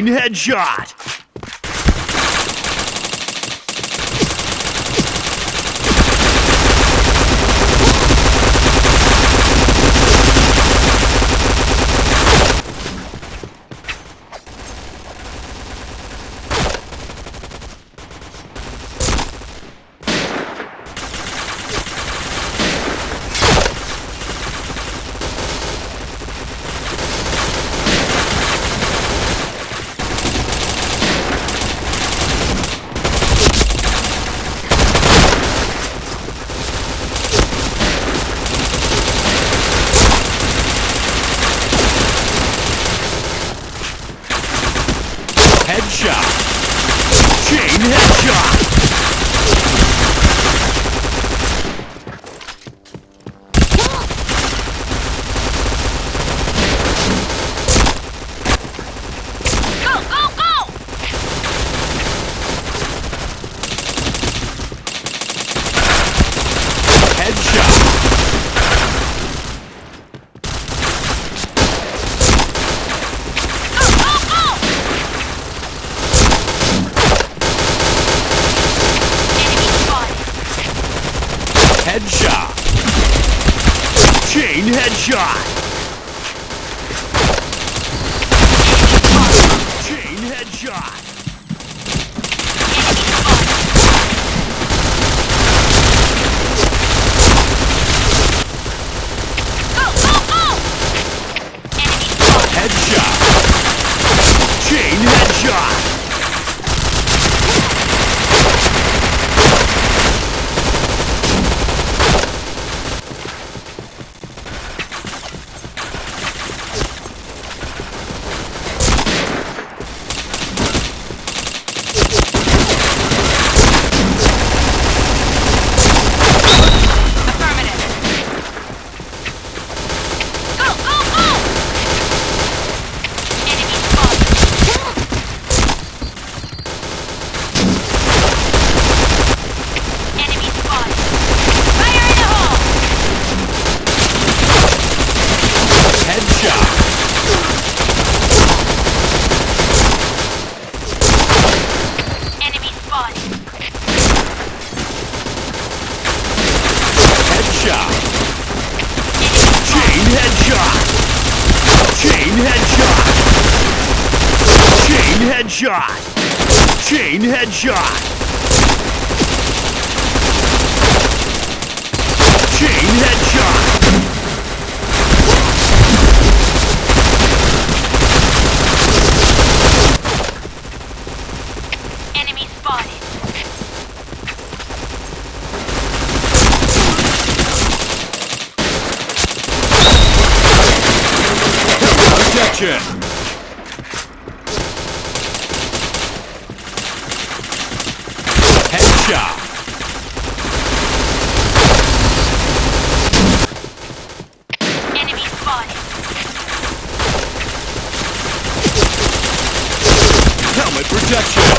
Chain headshot. Headshot. Chain headshot. Go, go, go! Headshot. Headshot. Chain headshot. Chain headshot. Go, go, go! Headshot. Chain headshot. Headshot! Chain headshot! Chain headshot! Enemy spotted. Protection! Headshot! Enemy spotted. Helmet protection!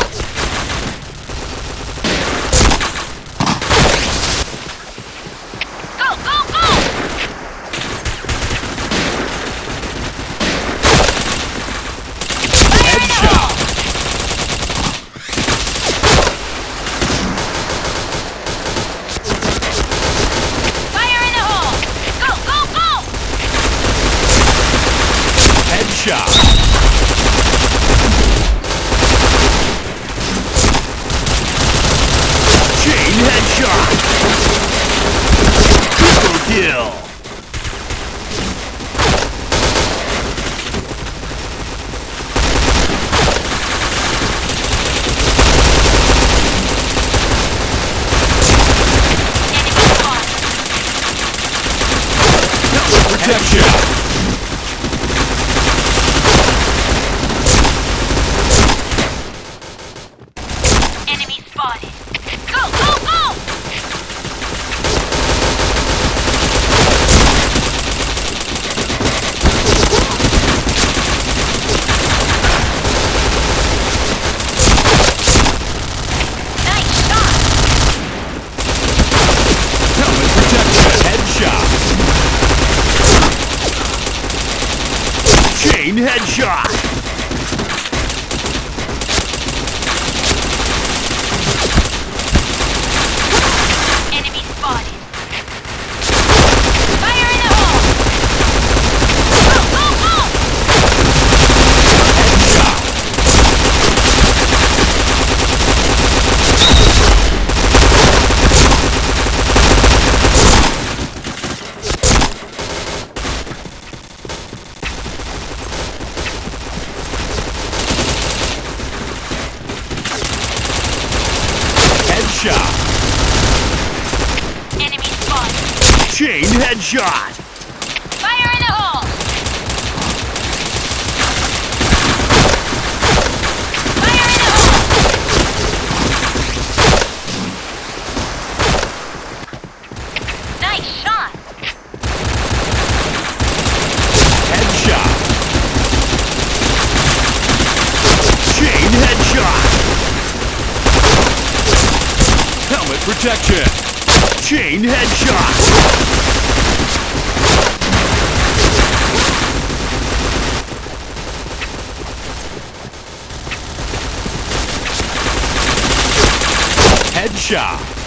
Go, go, go! Headshot! Fire in the hole! Go, go, go! Headshot! Chain headshot! Triple kill! Enemy spotted. Protection! Enemy spotted. Go, go, go! Nice shot! Helmet protection! Headshot! Chain headshot! headshot. Enemy spotted. Chain headshot. Fire in the hole! Fire in the hole! Nice shot! Headshot. Chain headshot. Helmet protection. Chain headshot. Headshot.